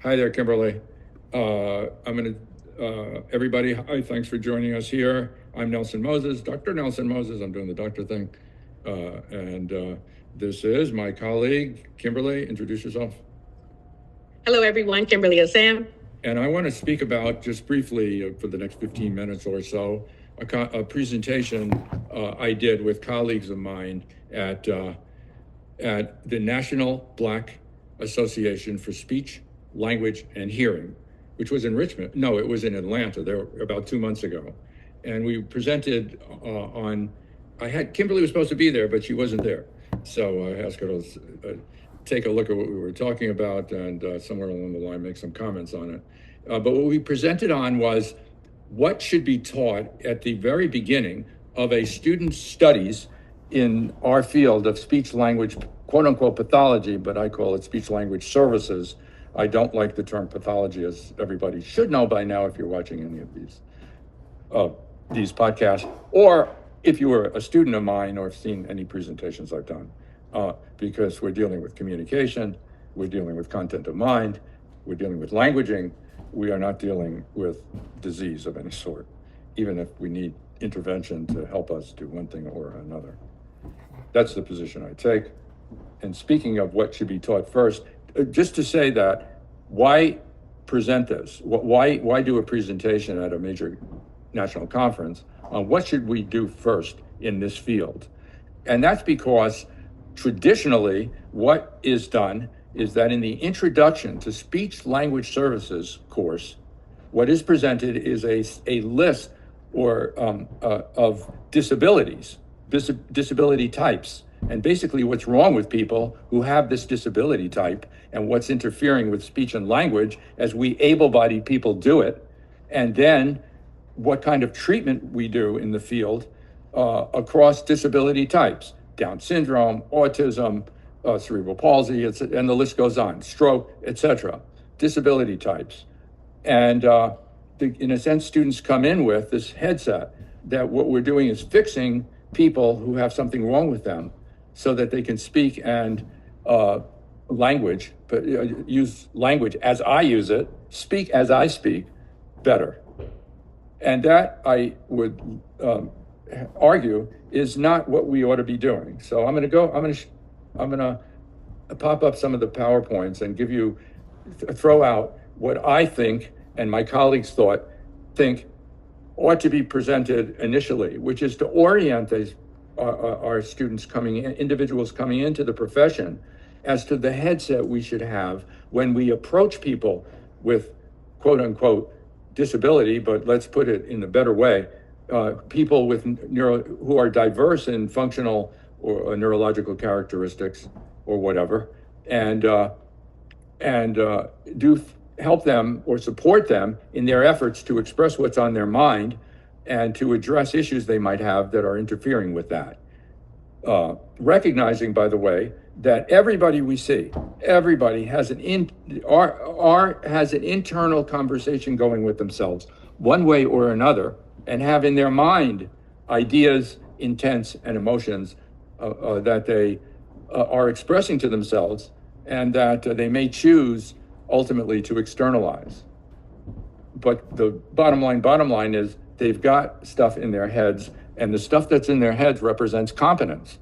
Hi there, Kimberly. Everybody, hi, thanks for joining us here. I'm Nelson Moses, Dr. Nelson Moses. I'm doing the doctor thing. This is my colleague, Kimberly. Introduce yourself. Hello, everyone. Kimberly Assam. And I want to speak about, just briefly, for the next 15 minutes or so, a presentation I did with colleagues of mine at the National Black Association for Speech, Language, and Hearing, which was in Richmond. No, it was in Atlanta there about 2 months ago. And we presented Kimberly was supposed to be there, but she wasn't there. So I asked her to take a look at what we were talking about and somewhere along the line make some comments on it. But what we presented on was what should be taught at the very beginning of a student's studies in our field of speech language, quote unquote, pathology, but I call it speech language services. I don't like the term pathology, as everybody should know by now if you're watching any of these podcasts, or if you were a student of mine or have seen any presentations I've done, because we're dealing with communication, we're dealing with content of mind, we're dealing with languaging. We are not dealing with disease of any sort, even if we need intervention to help us do one thing or another. That's the position I take. And speaking of what should be taught first, just to say that, why present this? Why do a presentation at a major national conference on what should we do first in this field? And that's because traditionally what is done is that in the introduction to speech language services course, what is presented is a list of disabilities, disability types, and basically what's wrong with people who have this disability type and what's interfering with speech and language as we able-bodied people do it, and then what kind of treatment we do in the field across disability types, Down syndrome, autism, cerebral palsy, and the list goes on, stroke, etc., disability types. And in a sense, students come in with this headset that what we're doing is fixing people who have something wrong with them so that they can speak and language, but use language as I use it, speak as I speak better. And that, I would argue, is not what we ought to be doing. So I'm going to pop up some of the PowerPoints and throw out what I think and my colleagues think ought to be presented initially, which is to orient our students individuals coming into the profession as to the headset we should have when we approach people with quote unquote disability, but let's put it in a better way, people with who are diverse in functional or neurological characteristics or whatever, and help them or support them in their efforts to express what's on their mind and to address issues they might have that are interfering with that. Recognizing, by the way, that everybody we see, everybody has an internal conversation going with themselves, one way or another, and have in their mind ideas, intents, and emotions that they are expressing to themselves, and that they may choose ultimately to externalize. But the bottom line is they've got stuff in their heads, and the stuff that's in their heads represents competence.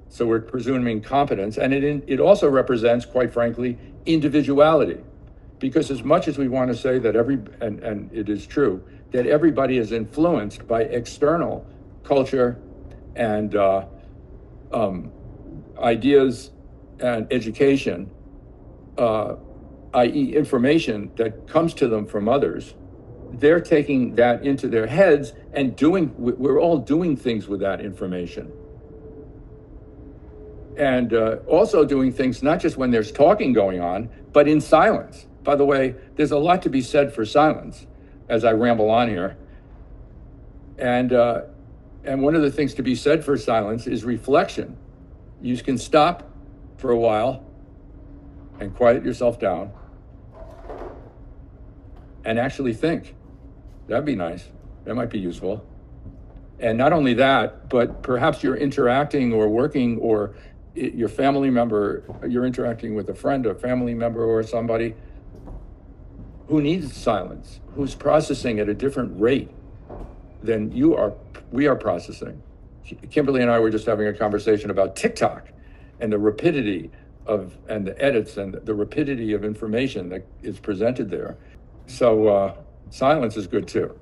So we're presuming competence, and it also represents, quite frankly, individuality. Because as much as we want to say that and it is true, that everybody is influenced by external culture and ideas and education, i.e. information that comes to them from others, they're taking that into their heads and we're all doing things with that information. And also doing things not just when there's talking going on, but in silence. By the way, there's a lot to be said for silence, as I ramble on here. And one of the things to be said for silence is reflection. You can stop for a while and quiet yourself down and actually think. That'd be nice. That might be useful. And not only that, but perhaps you're interacting or working, or your family member, you're interacting with a friend, a family member, or somebody who needs silence, who's processing at a different rate than we are processing. Kimberly and I were just having a conversation about TikTok and the rapidity and the edits and the rapidity of information that is presented there. So silence is good too.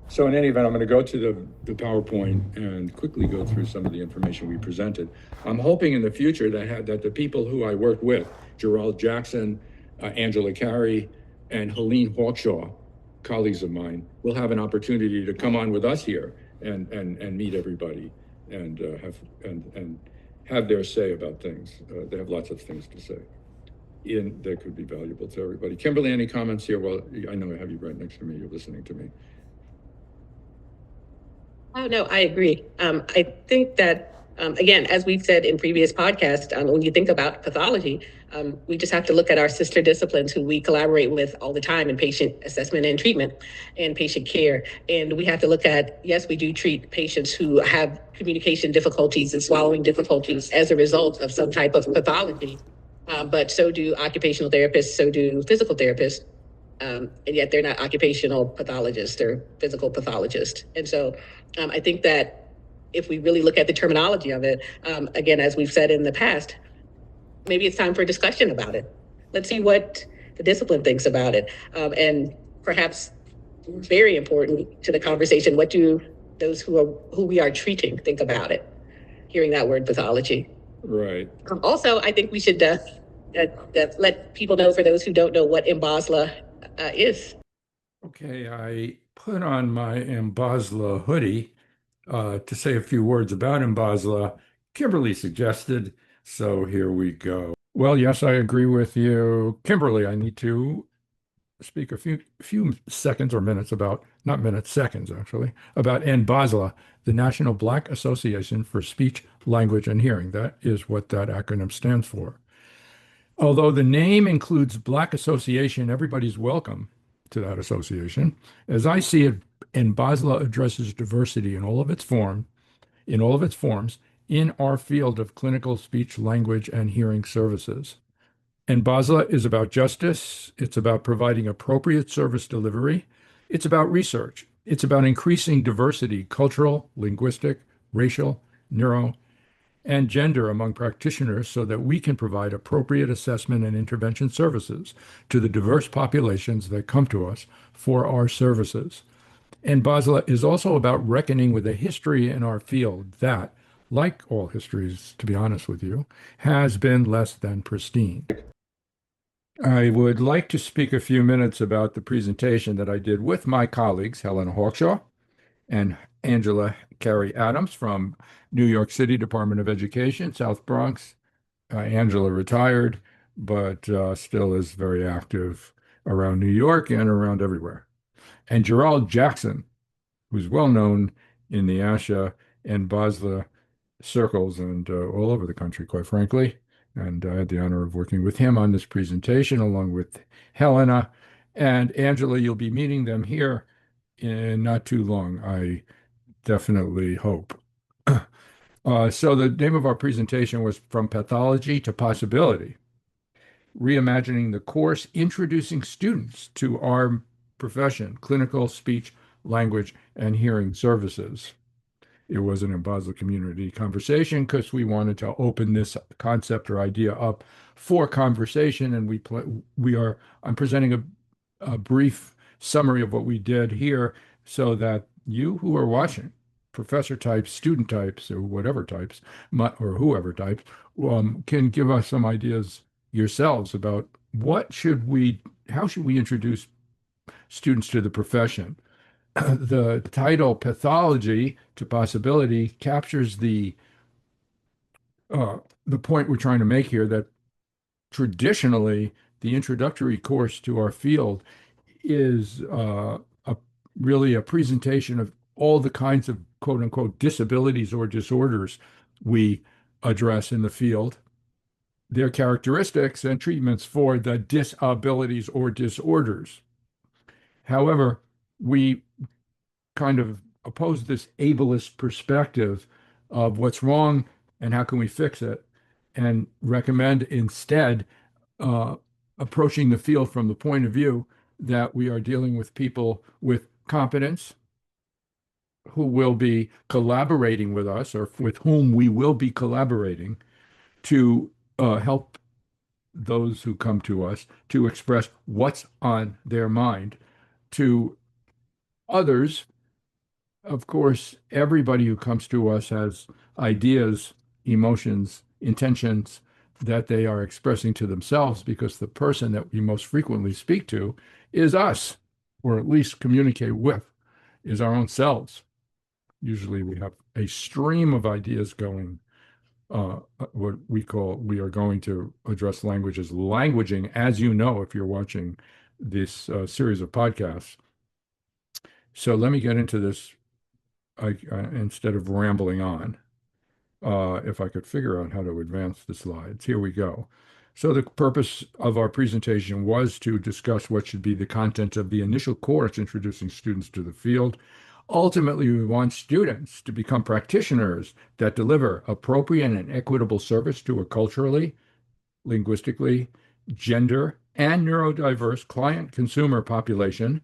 So in any event, I'm going to go to the PowerPoint and quickly go through some of the information we presented. I'm hoping in the future that the people who I work with, Gerald Jackson, Angela Carey, and Helene Hawkshaw, colleagues of mine, will have an opportunity to come on with us here and meet everybody and have their say about things. They have lots of things to say that could be valuable to everybody. Kimberly, any comments here? Well, I know I have you right next to me. You're listening to me. Oh, no, I agree. I think that, again, as we've said in previous podcasts, when you think about pathology, we just have to look at our sister disciplines who we collaborate with all the time in patient assessment and treatment and patient care. And we have to look at, yes, we do treat patients who have communication difficulties and swallowing difficulties as a result of some type of pathology. But so do occupational therapists, so do physical therapists. And yet they're not occupational pathologists, they're physical pathologists. And so I think that if we really look at the terminology of it, again, as we've said in the past, maybe it's time for a discussion about it. Let's see what the discipline thinks about it. And perhaps very important to the conversation, what do those who we are treating think about it? Hearing that word pathology. Right. Also, I think we should let people know, for those who don't know, what NBASLH is. Okay, I put on my NBASLH hoodie to say a few words about NBASLH. Kimberly suggested, so here we go. Well, yes, I agree with you. Kimberly, I need to speak a few seconds or minutes about, not minutes, seconds actually, about NBASLH, the National Black Association for Speech, Language, and Hearing. That is what that acronym stands for. Although the name includes Black Association, everybody's welcome to that association. As I see it, NBASLH addresses diversity in all of its forms in our field of clinical speech, language, and hearing services. NBASLH is about justice. It's about providing appropriate service delivery. It's about research. It's about increasing diversity, cultural, linguistic, racial, neuro, and gender among practitioners so that we can provide appropriate assessment and intervention services to the diverse populations that come to us for our services. And NBASLH is also about reckoning with a history in our field that, like all histories, to be honest with you, has been less than pristine. I would like to speak a few minutes about the presentation that I did with my colleagues, Helen Hawkshaw and Angela Carey Adams from New York City Department of Education, South Bronx. Angela retired, but still is very active around New York and around everywhere. And Gerald Jackson, who's well known in the ASHA and NBASLH circles and all over the country, quite frankly. And I had the honor of working with him on this presentation, along with Helena. And Angela, you'll be meeting them here in not too long, I definitely hope. So the name of our presentation was From Pathology to Possibility, reimagining the course, introducing students to our profession, clinical speech, language, and hearing services. It was an NBASLH community conversation because we wanted to open this concept or idea up for conversation, and I'm presenting a brief summary of what we did here so that you who are watching, professor types, student types, or whatever types, or whoever types, can give us some ideas yourselves about how should we introduce students to the profession. The title Pathology to Possibility captures the point we're trying to make here, that traditionally the introductory course to our field is really a presentation of all the kinds of quote unquote disabilities or disorders we address in the field, their characteristics and treatments for the disabilities or disorders. However, we kind of oppose this ableist perspective of what's wrong and how can we fix it, and recommend instead approaching the field from the point of view that we are dealing with people with competence who will be collaborating with us or with whom we will be collaborating to help those who come to us to express what's on their mind to others. Of course, everybody who comes to us has ideas, emotions, intentions that they are expressing to themselves because the person that we most frequently speak to is us, or at least communicate with, is our own selves. Usually we have a stream of ideas going. What we are going to address language as languaging, as you know, if you're watching this series of podcasts. So let me get into this instead of rambling on. If I could figure out how to advance the slides. Here we go. So the purpose of our presentation was to discuss what should be the content of the initial course introducing students to the field. Ultimately, we want students to become practitioners that deliver appropriate and equitable service to a culturally, linguistically, gender, and neurodiverse client-consumer population.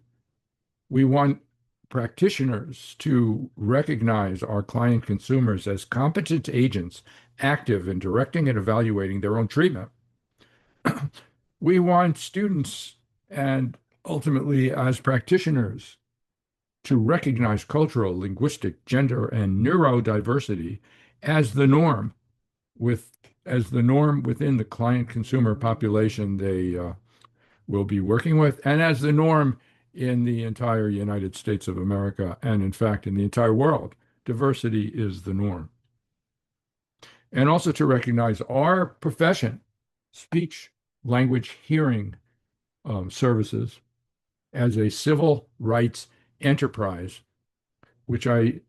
We want practitioners to recognize our client consumers as competent agents active in directing and evaluating their own treatment. We want students and ultimately as practitioners to recognize cultural, linguistic, gender, and neurodiversity as the norm within the client consumer population they will be working with, and as the norm in the entire United States of America, and in fact, in the entire world. Diversity is the norm. And also to recognize our profession, speech, language, hearing services, as a civil rights enterprise, which I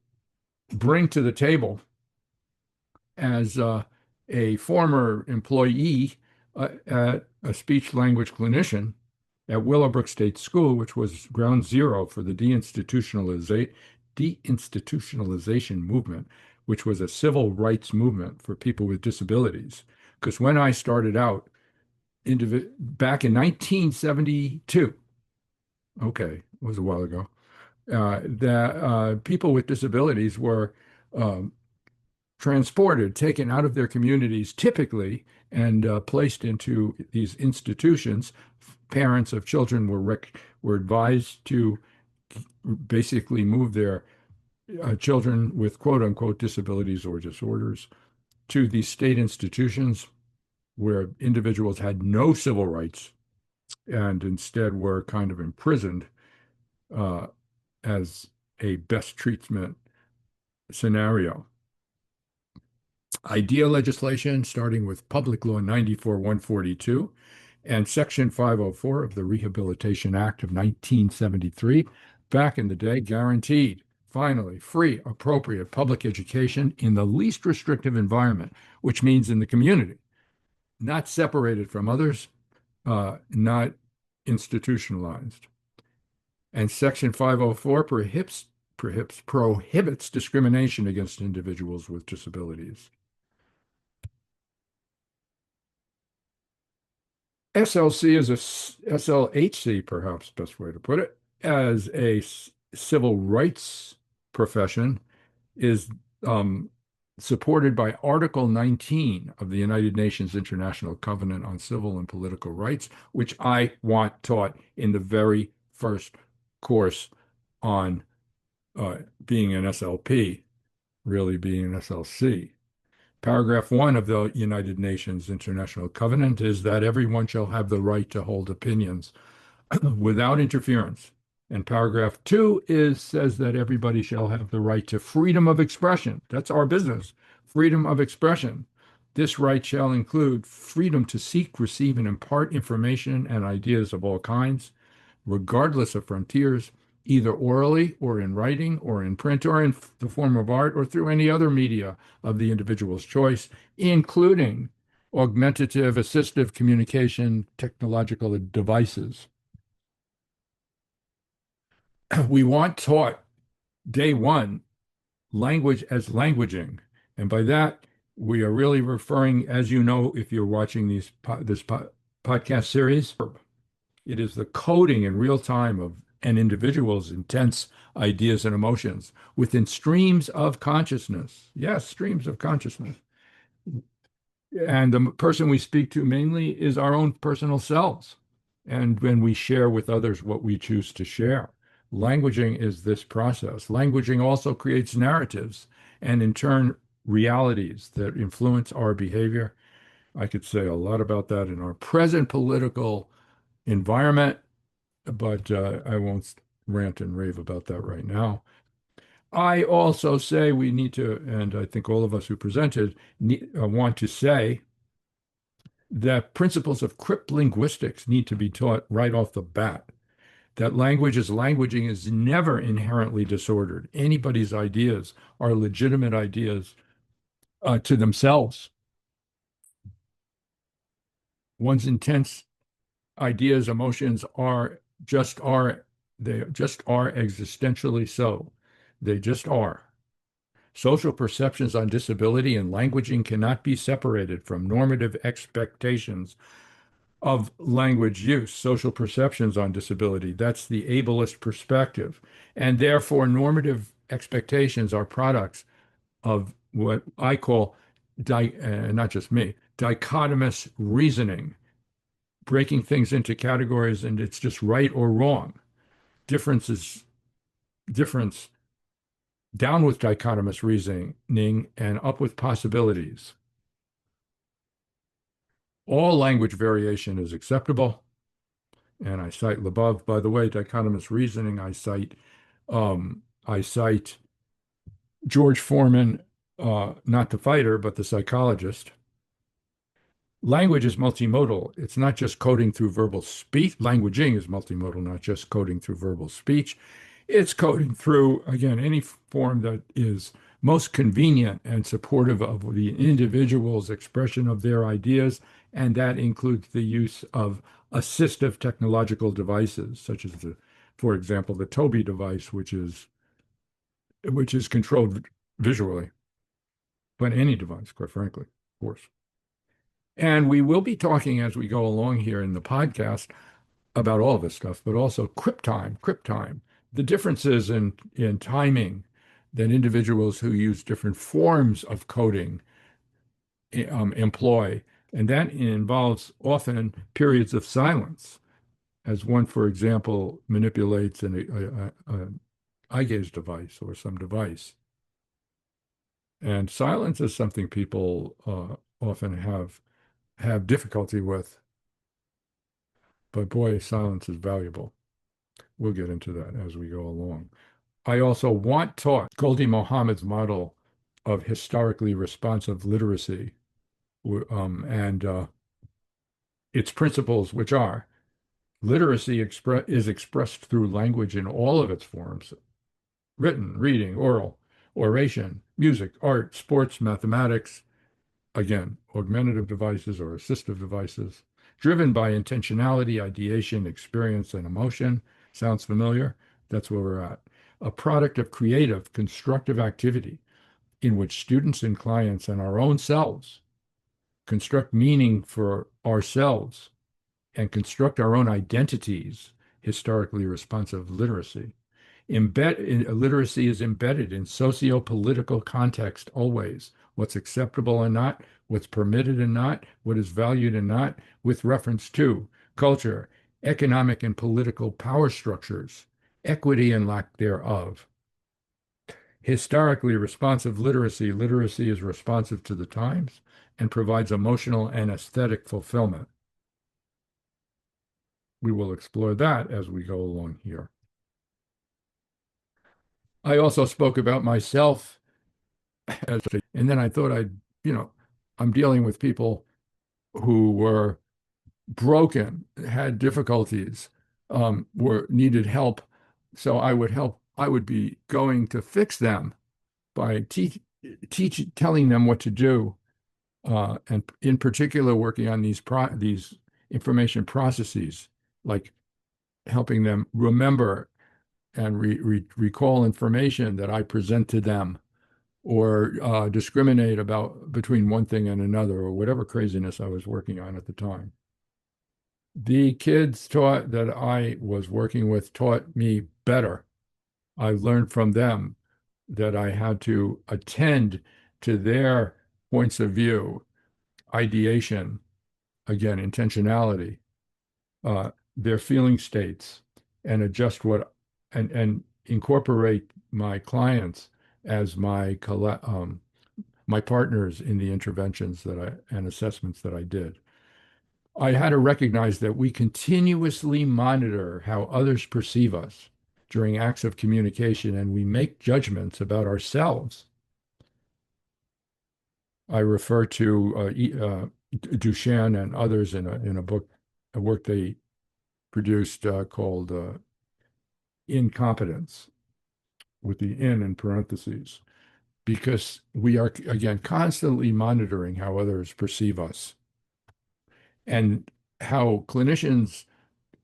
bring to the table as a former employee at a speech language clinician at Willowbrook State School, which was ground zero for the deinstitutionalization movement, which was a civil rights movement for people with disabilities. Because when I started out back in 1972, okay, it was a while ago, that people with disabilities were transported, taken out of their communities typically, and placed into these institutions. Parents of children were advised to basically move their children with quote unquote disabilities or disorders to these state institutions where individuals had no civil rights and instead were kind of imprisoned as a best treatment scenario. Idea legislation, starting with Public Law 94-142 and Section 504 of the Rehabilitation Act of 1973, back in the day, guaranteed, finally, free, appropriate public education in the least restrictive environment, which means in the community, not separated from others, not institutionalized. And Section 504 prohibits discrimination against individuals with disabilities. SLC is SLHC, perhaps best way to put it, as a civil rights profession, is supported by Article 19 of the United Nations International Covenant on Civil and Political Rights, which I want taught in the very first course on being an SLP, really being an SLC. Paragraph 1 of the United Nations International Covenant is that everyone shall have the right to hold opinions without interference. And paragraph 2 says that everybody shall have the right to freedom of expression. That's our business, freedom of expression. This right shall include freedom to seek, receive, and impart information and ideas of all kinds, regardless of frontiers, either orally or in writing or in print or in the form of art or through any other media of the individual's choice, including augmentative assistive communication technological devices. We want taught day one language as languaging. And by that, we are really referring, as you know, if you're watching this podcast series, It is the coding in real time of an individual's intense ideas and emotions within streams of consciousness. Yes, streams of consciousness. And the person we speak to mainly is our own personal selves. And when we share with others what we choose to share, languaging is this process. Languaging also creates narratives and, in turn, realities that influence our behavior. I could say a lot about that in our present political environment, but I won't rant and rave about that right now. I also say we need to, and I think all of us who presented want to say that principles of cryptlinguistics need to be taught right off the bat. That languaging is never inherently disordered. Anybody's ideas are legitimate ideas to themselves. One's intense ideas, emotions they just are existentially so. They just are. Social perceptions on disability and languaging cannot be separated from normative expectations of language use, social perceptions on disability. That's the ableist perspective. And therefore, normative expectations are products of what I call, not just me, dichotomous reasoning, breaking things into categories and it's just right or wrong. Difference is difference, down with dichotomous reasoning and up with possibilities. All language variation is acceptable. And I cite Labov. By the way, dichotomous reasoning, I cite George Foreman, not the fighter, but the psychologist. Language is multimodal. It's not just coding through verbal speech. Languaging is multimodal, not just coding through verbal speech. It's coding through, again, any form that is most convenient and supportive of the individual's expression of their ideas, and that includes the use of assistive technological devices, such as for example, the Toby device, which is controlled visually, but any device, quite frankly, of course. And we will be talking as we go along here in the podcast about all this stuff, but also crypt time, the differences in timing that individuals who use different forms of coding employ. And that involves often periods of silence, as one, for example, manipulates an eye gaze device or some device. And silence is something people often have difficulty with. But boy, silence is valuable. We'll get into that as we go along. I also want taught Goldie Mohammed's model of historically responsive literacy and its principles, which are literacy is expressed through language in all of its forms: written, reading, oral, oration, music, art, sports, mathematics, again, augmentative devices or assistive devices, driven by intentionality, ideation, experience, and emotion. Sounds familiar? That's where we're at. A product of creative, constructive activity in which students and clients and our own selves construct meaning for ourselves and construct our own identities, historically responsive literacy. Literacy is embedded in socio-political context always. What's acceptable and not, what's permitted and not, what is valued and not, with reference to culture, economic and political power structures, equity and lack thereof. Historically responsive literacy is responsive to the times and provides emotional and aesthetic fulfillment. We will explore that as we go along here. I also spoke about myself and then I thought I'm dealing with people who were broken, had difficulties, needed help. So I would be going to fix them by telling them what to do, and in particular working on these information processes, like helping them remember and recall information that I present to them, or discriminate between one thing and another, or whatever craziness I was working on at the time. The kids taught that I was working with taught me better. I learned from them that I had to attend to their points of view, ideation, again, intentionality, their feeling states, and adjust and incorporate my clients as my partners in the interventions and assessments that I did. I had to recognize that we continuously monitor how others perceive us during acts of communication, and we make judgments about ourselves. I refer to Duchenne and others in a work they produced called Incompetence, with the in parentheses, because we are, again, constantly monitoring how others perceive us and how clinicians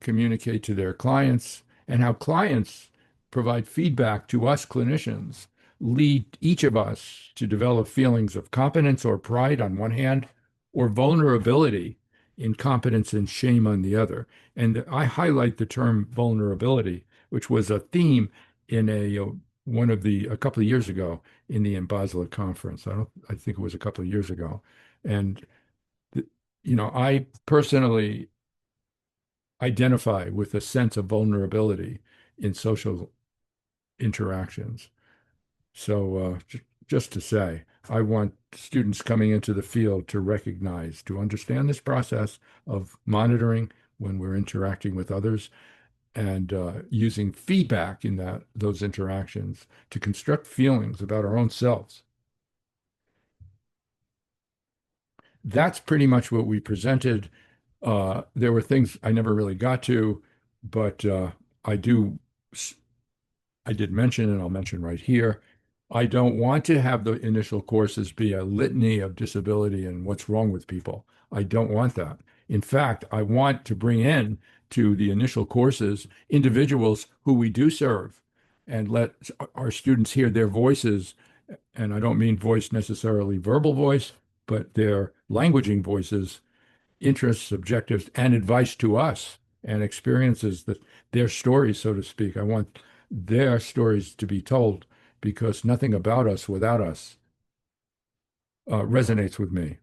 communicate to their clients and how clients provide feedback to us clinicians lead each of us to develop feelings of competence or pride on one hand, or vulnerability, incompetence and shame on the other. And I highlight the term vulnerability, which was a theme in a couple of years ago in the NBASLH conference. I think it was a couple of years ago. And I personally identify with a sense of vulnerability in social interactions. So just to say, I want students coming into the field to recognize, to understand this process of monitoring when we're interacting with others and using feedback in those interactions to construct feelings about our own selves. That's pretty much what we presented. There were things I never really got to, but I do I did mention, and I'll mention right here, I don't want to have the initial courses be a litany of disability and what's wrong with people. I don't want that. In fact, I want to bring in to the initial courses individuals who we do serve and let our students hear their voices. And I don't mean voice necessarily verbal voice, but their languaging voices, interests, objectives, and advice to us and experiences, that their stories, so to speak. I want their stories to be told because nothing about us without us resonates with me.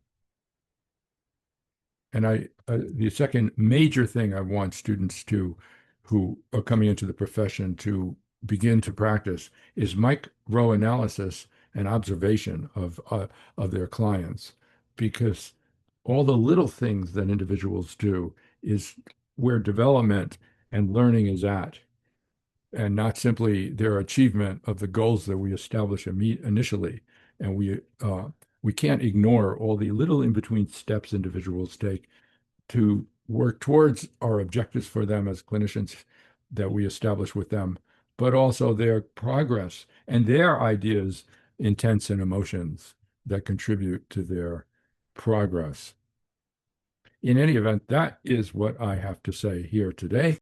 And the second major thing I want students who are coming into the profession to begin to practice is microanalysis and observation of their clients, because all the little things that individuals do is where development and learning is at, and not simply their achievement of the goals that we establish initially. And we can't ignore all the little in-between steps individuals take to work towards our objectives for them as clinicians that we establish with them, but also their progress and their ideas, intents, and emotions that contribute to their progress. In any event, that is what I have to say here today.